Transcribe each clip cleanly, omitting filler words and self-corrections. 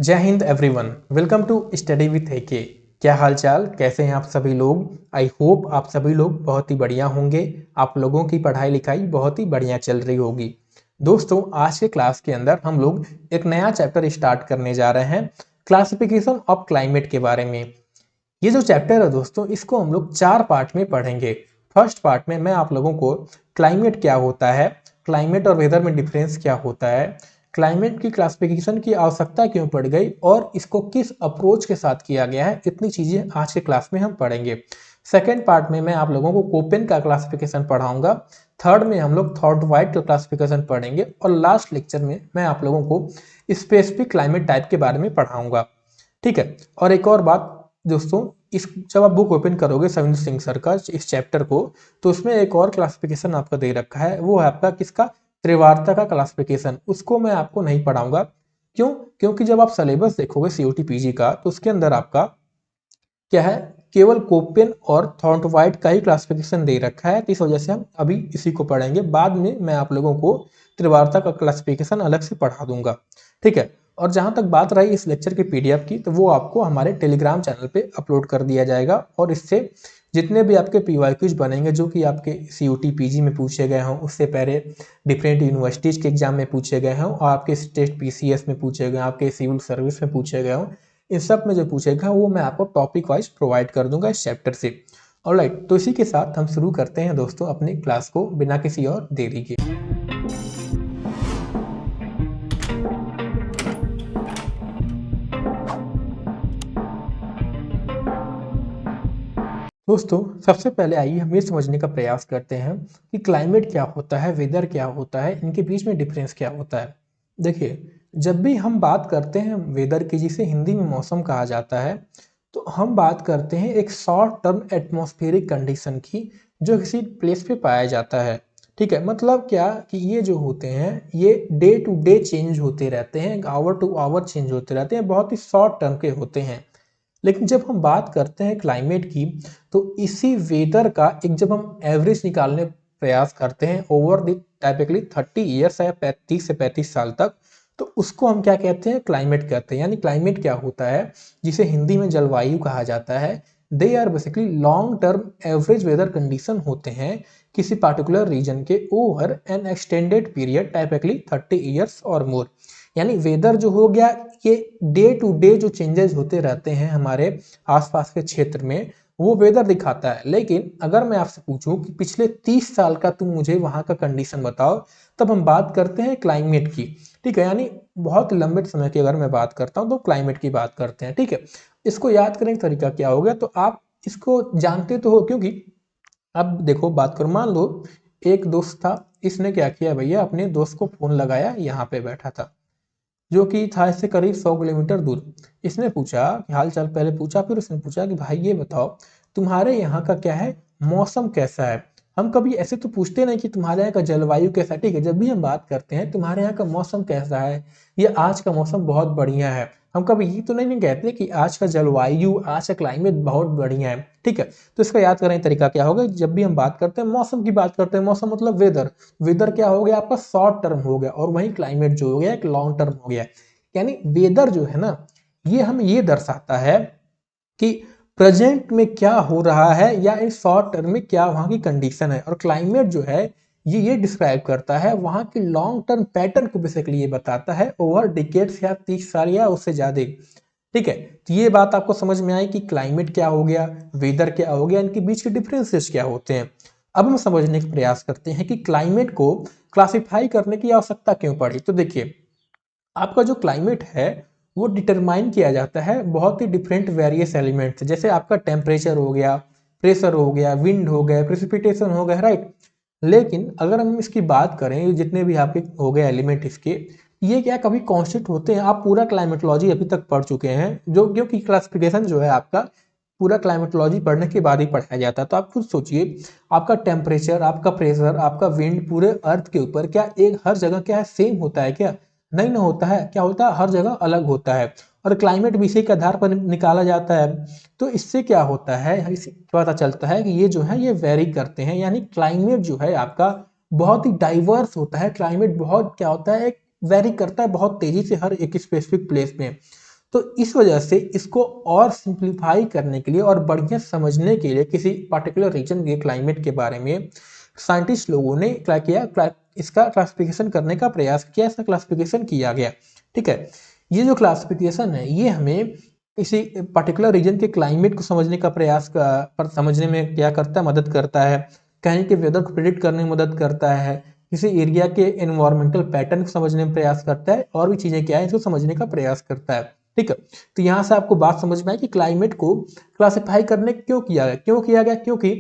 जय हिंद everyone, welcome to study with AK. क्या हाल चाल, कैसे हैं आप सभी लोग। आई होप आप सभी लोग बहुत ही बढ़िया होंगे। आप लोगों की पढ़ाई लिखाई बहुत ही बढ़िया चल रही होगी। दोस्तों, आज के क्लास के अंदर हम लोग एक नया चैप्टर स्टार्ट करने जा रहे हैं, क्लासिफिकेशन ऑफ क्लाइमेट के बारे में। ये जो चैप्टर है दोस्तों, इसको हम लोग 4 पार्ट में पढ़ेंगे। फर्स्ट पार्ट में मैं आप लोगों को क्लाइमेट क्या होता है, क्लाइमेट और वेदर में डिफरेंस क्या होता है, क्लाइमेट की क्लासिफिकेशन की आवश्यकता क्यों पड़ गई और इसको किस अप्रोच के साथ किया गया है, इतनी चीजें आज के क्लास में हम पढ़ेंगे। सेकेंड पार्ट में मैं आप लोगों को कोपेन का क्लासिफिकेशन पढ़ाऊंगा। थर्ड में हम लोग थॉर्ट वाइट का क्लासिफिकेशन पढ़ेंगे और लास्ट लेक्चर में मैं आप लोगों को स्पेसिफिक क्लाइमेट टाइप के बारे में पढ़ाऊंगा। ठीक है। और एक और बात दोस्तों, इस जब आप बुक ओपन करोगे सविंदर सिंह सर का इस चैप्टर को, तो उसमें एक और क्लासिफिकेशन आपका दे रखा है, वो है आपका किसका, त्रिवार्ता का क्लासिफिकेशन। उसको मैं आपको नहीं पढ़ाऊंगा। क्यों? क्योंकि जब आप सिलेबस देखोगे सीयूटी पीजी का, तो उसके अंदर आपका क्या है, केवल कोपेन और थॉर्ट वाइट का ही क्लासिफिकेशन दे रखा है। तो इस वजह से हम अभी इसी को पढ़ेंगे, बाद में मैं आप लोगों को त्रिवार्ता का क्लासिफिकेशन अलग से पढ़ा दूंगा। ठीक है। और जहां तक बात रही इस लेक्चर की पीडीएफ की, तो वो आपको हमारे टेलीग्राम चैनल पे अपलोड कर दिया जाएगा। और इससे जितने भी आपके पीवाईक्यूज बनेंगे जो कि आपके सीयूटी पीजी में पूछे गए हों, उससे पहले डिफरेंट यूनिवर्सिटीज के एग्जाम में पूछे गए हों, और आपके स्टेट पीसीएस में पूछे गए, आपके सिविल सर्विस में पूछे गए हों, इन सब में जो पूछेगा वो मैं आपको टॉपिक वाइज प्रोवाइड कर दूंगा इस चैप्टर से। ऑलराइट, तो इसी के साथ हम शुरू करते हैं दोस्तों अपनी क्लास को बिना किसी और देरी के। दोस्तों, सबसे पहले आइए हम ये समझने का प्रयास करते हैं कि क्लाइमेट क्या होता है, वेदर क्या होता है, इनके बीच में डिफरेंस क्या होता है। देखिए, जब भी हम बात करते हैं वेदर की, जिसे हिंदी में मौसम कहा जाता है, तो हम बात करते हैं एक शॉर्ट टर्म एटमॉस्फेरिक कंडीशन की, जो किसी प्लेस पे पाया जाता है। ठीक है। मतलब क्या कि ये जो होते हैं, ये डे टू डे चेंज होते रहते हैं, आवर टू आवर चेंज होते रहते हैं, बहुत ही शॉर्ट टर्म के होते हैं। लेकिन जब हम बात करते हैं क्लाइमेट की, तो इसी वेदर का एक जब हम एवरेज निकालने प्रयास करते हैं ओवर द टाइपिकली 30 ईयर्स या 35 से 35 साल तक, तो उसको हम क्या कहते हैं, क्लाइमेट कहते हैं। यानी क्लाइमेट क्या होता है, जिसे हिंदी में जलवायु कहा जाता है। They are basically long term average weather condition होते हैं किसी पार्टिकुलर रीजन के over an extended period, typically 30 years और मोर। यानी वेदर जो हो गया, ये डे टू डे जो चेंजेस होते रहते हैं हमारे आसपास के क्षेत्र में, वो वेदर दिखाता है। लेकिन अगर मैं आपसे पूछूं कि पिछले 30 साल का तुम मुझे वहां का कंडीशन बताओ, तब हम बात करते हैं क्लाइमेट की। ठीक है। यानी बहुत लंबे समय की अगर मैं बात करता हूं तो क्लाइमेट की बात करते हैं। ठीक है। इसको याद करने का तरीका क्या होगा, तो आप इसको जानते तो हो, क्योंकि अब देखो बात करो, मान लो एक दोस्त था, इसने क्या किया भैया, अपने दोस्त को फोन लगाया, यहाँ पे बैठा था जो कि था इससे करीब 100 किलोमीटर दूर। इसने पूछा कि हाल चाल पहले पूछा, फिर उसने पूछा कि भाई ये बताओ, तुम्हारे यहाँ का क्या है, मौसम कैसा है। हम कभी ऐसे तो पूछते नहीं कि तुम्हारे यहाँ का जलवायु कैसा है। ठीक है। जब भी हम बात करते हैं तुम्हारे यहाँ का मौसम कैसा है, ये आज का मौसम बहुत बढ़िया है, हम कभी ये तो नहीं कहते कि आज का जलवायु, आज का क्लाइमेट बहुत बढ़िया है। ठीक है। तो इसका याद करने का तरीका क्या होगा, जब भी हम बात करते हैं मौसम की बात करते हैं, मौसम मतलब वेदर। वेदर क्या हो गया आपका, शॉर्ट टर्म हो गया, और वहीं क्लाइमेट जो हो गया एक लॉन्ग टर्म हो गया। यानी वेदर जो है ना, ये हम ये दर्शाता है कि प्रेजेंट में क्या हो रहा है, या इस शॉर्ट टर्म में क्या वहां की कंडीशन है। और क्लाइमेट जो है ये डिस्क्राइब करता है वहां के लॉन्ग टर्म पैटर्न को, बेसिकली ये बताता है ओवर डिकेट्स या 30 साल या उससे ज्यादा। ठीक है। तो ये बात आपको समझ में आई कि क्लाइमेट क्या हो गया, वेदर क्या हो गया, इनके बीच के डिफरेंसेस क्या होते हैं। अब हम समझने का प्रयास करते हैं कि क्लाइमेट को क्लासिफाई करने की आवश्यकता क्यों पड़ी। तो देखिए, आपका जो क्लाइमेट है वो डिटरमाइन किया जाता है बहुत ही डिफरेंट वेरियस एलिमेंट से। जैसे आपका टेम्परेचर हो गया, प्रेशर हो गया, विंड हो गया, प्रेसिपिटेशन हो गया, राइट। लेकिन अगर हम इसकी बात करें, जितने भी आपके हो गए एलिमेंट इसके, ये क्या कभी कांस्टेंट होते हैं। आप पूरा क्लाइमेटोलॉजी अभी तक पढ़ चुके हैं, जो क्योंकि क्लासिफिकेशन जो है आपका पूरा क्लाइमेटोलॉजी पढ़ने के बाद ही पढ़ाया जाता है। तो आप खुद सोचिए, आपका टेम्परेचर, आपका प्रेशर, आपका विंड पूरे अर्थ के ऊपर क्या एक हर जगह क्या है, सेम होता है क्या? नहीं ना होता है। क्या होता है, हर जगह अलग होता है। और क्लाइमेट भी इसी के आधार पर निकाला जाता है। तो इससे क्या होता है, इससे पता चलता है कि ये जो है ये वेरी करते हैं। यानी क्लाइमेट जो है आपका बहुत ही डाइवर्स होता है। क्लाइमेट बहुत क्या होता है, एक वेरी करता है बहुत तेजी से हर एक स्पेसिफिक प्लेस में। तो इस वजह से इसको और सिंप्लीफाई करने के लिए और बढ़िया समझने के लिए किसी पर्टिकुलर रीजन के क्लाइमेट के बारे में साइंटिस्ट लोगों ने क्या किया, इसका क्लासिफिकेशन करने का प्रयास किया, इसका क्लासिफिकेशन किया गया। ठीक है, ये जो क्लासिफिकेशन है ये हमें किसी पर्टिकुलर रीजन के क्लाइमेट को समझने का पर समझने में क्या करता है, मदद करता है। कहीं के वेदर को प्रिडिक्ट करने में मदद करता है, किसी एरिया के एनवायरमेंटल पैटर्न को समझने में प्रयास करता है, और भी चीजें क्या है इसको समझने का प्रयास करता है। ठीक है, तो यहाँ से आपको बात समझ में आई कि क्लाइमेट को क्लासिफाई करने क्यों किया गया, क्योंकि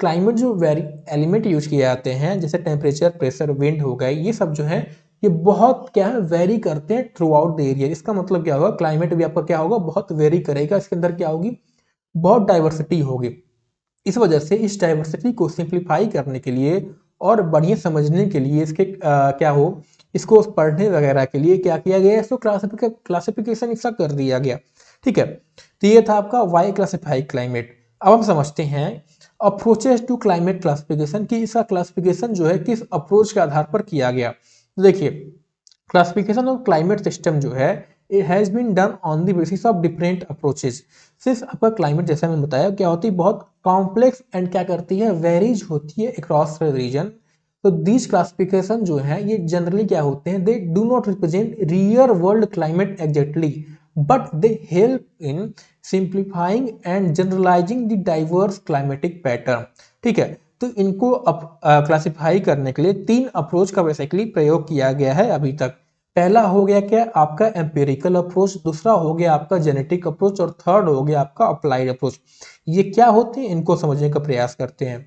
क्लाइमेट जो वेरी एलिमेंट यूज किए जाते हैं जैसे टेम्परेचर, प्रेशर, विंड हो गए, ये सब जो है ये बहुत क्या है वेरी करते हैं थ्रू आउट द एरिया। इसका मतलब क्या होगा, क्लाइमेट भी आपका क्या होगा, बहुत वेरी करेगा, इसके अंदर क्या होगी, बहुत डाइवर्सिटी होगी। इस वजह से इस डाइवर्सिटी को सिंप्लीफाई करने के लिए और बढ़िया समझने के लिए इसके क्या हो, इसको पढ़ने वगैरह के लिए क्या किया गया, इसको क्लासिफिकेशन इसका कर दिया गया। ठीक है, तो ये था आपका वाई क्लासिफाई क्लाइमेट। अब हम समझते हैं अप्रोचेस टू क्लाइमेट क्लासिफिकेशन की इसका क्लासिफिकेशन जो है किस अप्रोच के आधार पर किया गया। तो देखिए, क्लासिफिकेशन ऑफ क्लाइमेट सिस्टम जो है it has been done on the basis of different approaches. सिर्फ आपका क्लाइमेट जैसा मैंने बताया क्या होती है, बहुत कॉम्प्लेक्स एंड क्या करती है, वेरीज होती है अक्रॉस रीजन। तो दीज क्लासिफिकेशन जो है ये जनरली क्या होते हैं, they do not represent real world climate exactly, but they help in simplifying and generalising the diverse climatic pattern. ठीक है, तो इनको क्लासिफाई करने के लिए तीन अप्रोच का बेसिकली प्रयोग किया गया है अभी तक। पहला हो गया क्या, आपका एम्पिरिकल अप्रोच, दूसरा हो गया आपका जेनेटिक अप्रोच, और थर्ड हो गया आपका अप्लाइड अप्रोच। ये क्या होते हैं इनको समझने का प्रयास करते हैं।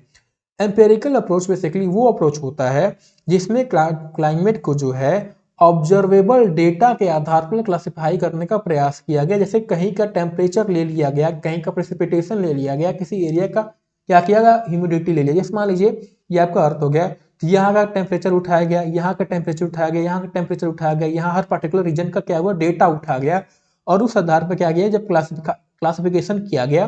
एम्पेरिकल अप्रोच बेसिकली वो अप्रोच होता है जिसमें क्लाइमेट को जो है ऑब्जर्वेबल डेटा के आधार पर क्लासिफाई करने का प्रयास किया गया। जैसे कहीं का टेम्परेचर ले लिया गया, कहीं का प्रेसिपिटेशन ले लिया गया, किसी एरिया का क्या किया गया, ह्यूमिडिटी ले लिया। जैसे मान लीजिए ये आपका अर्थ हो गया, तो यहाँ का टेम्परेचर उठाया गया, यहाँ का टेम्परेचर उठाया गया, यहाँ का टेम्परेचर उठाया गया, यहाँ हर पर्टिकुलर रीजन का क्या हुआ, डेटा उठा गया, और उस आधार पर क्या गया, जब क्लासिफिकेशन किया गया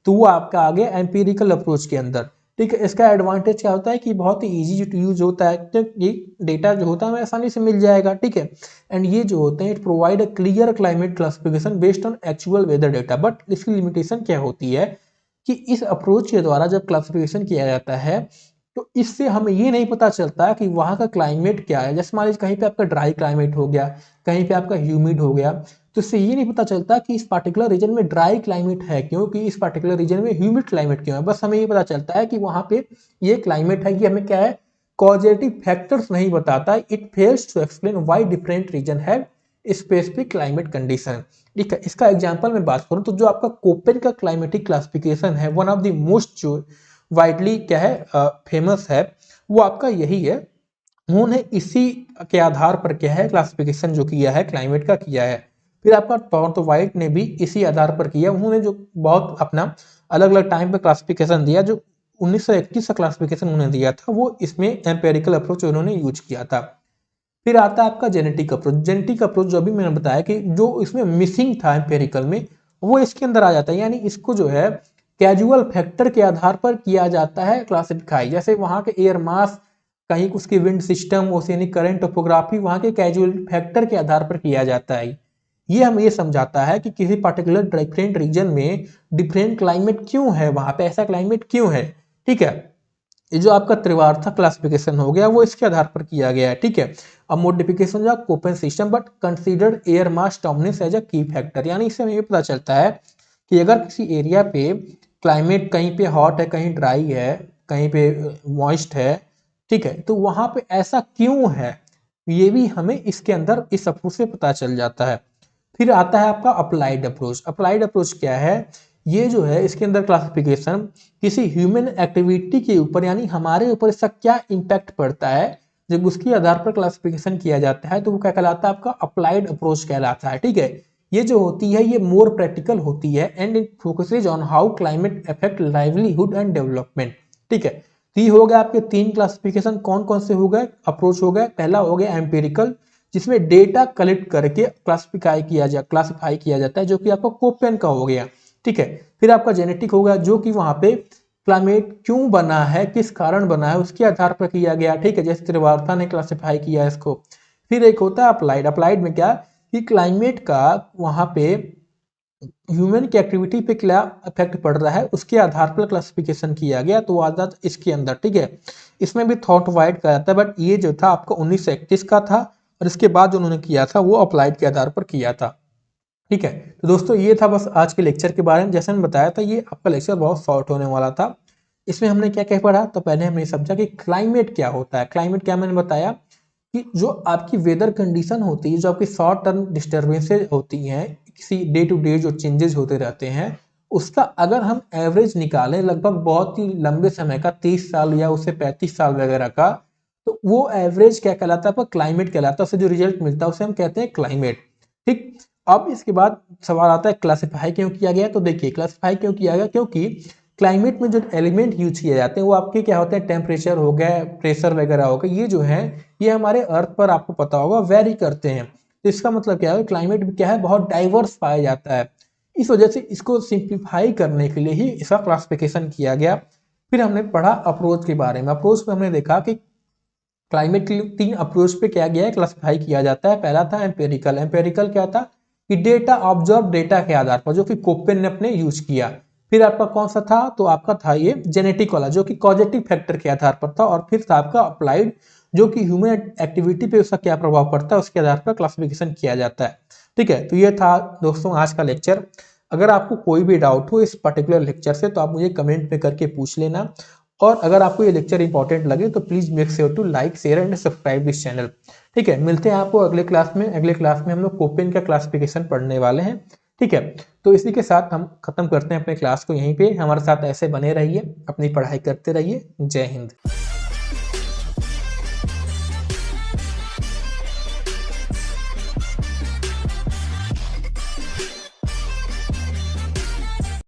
तो वो आपका आ गया एम्पिरिकल अप्रोच के अंदर। ठीक है, इसका एडवांटेज क्या होता है कि बहुत ही इजी टू यूज होता है, तो ये डेटा जो होता है हमें आसानी से मिल जाएगा। ठीक है, एंड ये जो होते हैं it provide a clear climate classification based on actual weather data. But इसकी लिमिटेशन क्या होती है कि इस अप्रोच के द्वारा जब क्लासिफिकेशन किया जाता है तो इससे हमें ये नहीं पता चलता कि वहाँ का क्लाइमेट क्या है। जैसे मान लीजिए कहीं पे आपका ड्राई क्लाइमेट हो गया, कहीं पे आपका ह्यूमिड हो गया, तो इससे ये नहीं पता चलता कि इस पर्टिकुलर रीजन में ड्राई क्लाइमेट है क्यों, कि इस पर्टिकुलर रीजन में ह्यूमिड क्लाइमेट क्यों है। बस हमें ये पता चलता है कि वहाँ पे ये क्लाइमेट है, ये हमें क्या है, कॉजेटिव फैक्टर्स नहीं बताता। It fails to explain why different region है स्पेसिफिक क्लाइमेट कंडीशन। ठीक है, इसका एग्जांपल मैं बात करूं तो जो आपका कोपेन का क्लाइमेटिक क्लासिफिकेशन है, वन ऑफ द मोस्ट जो वाइडली क्या है फेमस है, वो आपका यही है। उन्होंने इसी के आधार पर क्या है क्लासिफिकेशन जो किया है क्लाइमेट का किया है। फिर आपका टोरंटो वाइट ने भी इसी आधार पर किया, उन्होंने जो बहुत अपना अलग अलग टाइम पे क्लासिफिकेशन दिया, जो 1921 का क्लासिफिकेशन उन्होंने दिया था वो इसमें एम्पेरिकल अप्रोच उन्होंने यूज किया था। फिर आता है आपका जेनेटिक अप्रोच। जेनेटिक अप्रोच जो अभी मैंने बताया कि जो इसमें मिसिंग था एम्पेरिकल में, वो इसके अंदर आ जाता है। यानी इसको जो है कैजुअल फैक्टर के आधार पर किया जाता है क्लासिफाई। जैसे वहां के एयर मास, कहीं उसकी wind system, oceanic current, topography, वहां के कैजुअल फैक्टर के आधार पर किया जाता है। ये हमें ये समझाता है कि किसी पर्टिकुलर डिफरेंट रीजन में डिफरेंट क्लाइमेट क्यों है, वहां पे ऐसा क्लाइमेट क्यों है। ठीक है, ये जो आपका त्रिवार्था क्लासिफिकेशन हो गया वो इसके आधार पर किया गया है। ठीक है, अब मॉडिफिकेशन जो Koppen system but considered air mass dominance as a key factor. यानी इससे हमें ये पता चलता है कि अगर किसी एरिया पे क्लाइमेट कहीं पे हॉट है, कहीं ड्राई है, कहीं पे मॉइस्ट है, ठीक है, तो वहां पे ऐसा क्यों है, ये भी हमें इसके अंदर इस अप्रोच से पता चल जाता है। फिर आता है आपका अप्लाइड अप्रोच। अप्लाइड अप्रोच क्या है, ये जो है इसके अंदर क्लासिफिकेशन किसी ह्यूमन एक्टिविटी के ऊपर, यानी हमारे ऊपर इसका क्या इम्पैक्ट पड़ता है, जब उसके आधार पर क्लासिफिकेशन किया जाता है तो वो क्या कहलाता है, आपका अप्लाइड अप्रोच कहलाता है। ठीक है, ये जो होती है ये मोर प्रैक्टिकल होती है and it focuses on how climate affect livelihood and development. ठीक है, तो ये हो गया आपके तीन क्लासिफिकेशन। कौन कौन से हो गए, अप्रोच हो गए। पहला हो गया एम्पिरिकल, जिसमें डेटा कलेक्ट करके क्लासिफाई किया जाता है, जो कि आपका कोपेन का हो गया। ठीक है, फिर आपका जेनेटिक होगा जो कि वहां पे क्लाइमेट क्यों बना है, किस कारण बना है, उसके आधार पर किया गया। ठीक है, जैसे त्रिवार्था ने क्लासिफाई किया इसको। फिर एक होता है अप्लाइड। अप्लाइड में क्या कि क्लाइमेट का वहां पे ह्यूमन की एक्टिविटी पे क्या इफेक्ट पड़ रहा है उसके आधार पर क्लासिफिकेशन किया गया, तो आ जाता इसके अंदर, ठीक है। इसमें भी थॉट वाइड का जाता है, बट ये जो था आपका 1931 का था, और इसके बाद जो उन्होंने किया था वो अप्लाइड के आधार पर किया था, ठीक है। तो दोस्तों ये था बस आज के लेक्चर के बारे में। जैसे मैंने बताया था ये आपका लेक्चर बहुत शॉर्ट होने वाला था। इसमें हमने क्या क्या पढ़ा, तो पहले हमने समझा कि क्लाइमेट क्या होता है। क्लाइमेट क्या, मैंने बताया कि जो आपकी वेदर कंडीशन होती है, जो आपकी शॉर्ट टर्म डिस्टर्बेंसेज होती हैं, किसी डे टू डे जो चेंजेस होते रहते हैं, उसका अगर हम एवरेज निकालें लगभग बहुत ही लंबे समय का, 30 साल या उससे 35 साल वगैरह का, तो वो एवरेज क्या कहलाता है, आपका क्लाइमेट कहलाता है। उससे जो रिजल्ट मिलता है उसे हम कहते हैं क्लाइमेट, ठीक। अब इसके बाद सवाल आता है क्लासिफाई क्यों किया गया। तो देखिए क्लासिफाई क्यों किया गया, क्योंकि क्लाइमेट में जो एलिमेंट यूज किए जाते हैं वो आपके क्या होते हैं, टेम्परेचर हो गया, प्रेशर वगैरह हो गया, ये जो है ये हमारे अर्थ पर आपको पता होगा वेरी करते हैं। तो इसका मतलब क्या है, क्लाइमेट भी क्या है, बहुत डाइवर्स पाया जाता है। इस वजह से इसको सिंप्लीफाई करने के लिए ही इसका क्लासिफिकेशन किया गया। फिर हमने पढ़ा अप्रोच के बारे में। अप्रोच में हमने देखा कि क्लाइमेट के 3 अप्रोच पे क्या गया है, क्लासिफाई किया जाता है। पहला था एम्पेरिकल। एम्पेरिकल क्या था कि डेटा ऑब्जर्व डेटा के आधार पर, जो कि कोपेन ने अपने यूज किया। फिर आपका कौन सा था, तो आपका था ये जेनेटिक वाला, जो कि कॉजेटिव फैक्टर के आधार पर था। और फिर था आपका अप्लाइड, जो कि ह्यूमन एक्टिविटी पे उसका क्या प्रभाव पड़ता है उसके आधार पर क्लासिफिकेशन किया जाता है, ठीक है। तो ये था दोस्तों आज का लेक्चर। अगर आपको कोई भी डाउट हो इस पर्टिकुलर लेक्चर से तो आप मुझे कमेंट में करके पूछ लेना। और अगर आपको ये लेक्चर इंपॉर्टेंट लगे तो please make sure to like, share and subscribe this channel, ठीक है। मिलते हैं आपको अगले क्लास में। अगले क्लास में हम लोग कोपेन का क्लासिफिकेशन पढ़ने वाले हैं, ठीक है। तो इसी के साथ हम खत्म करते हैं अपने क्लास को यहीं पे। हमारे साथ ऐसे बने रहिए, अपनी पढ़ाई करते रहिए। जय हिंद।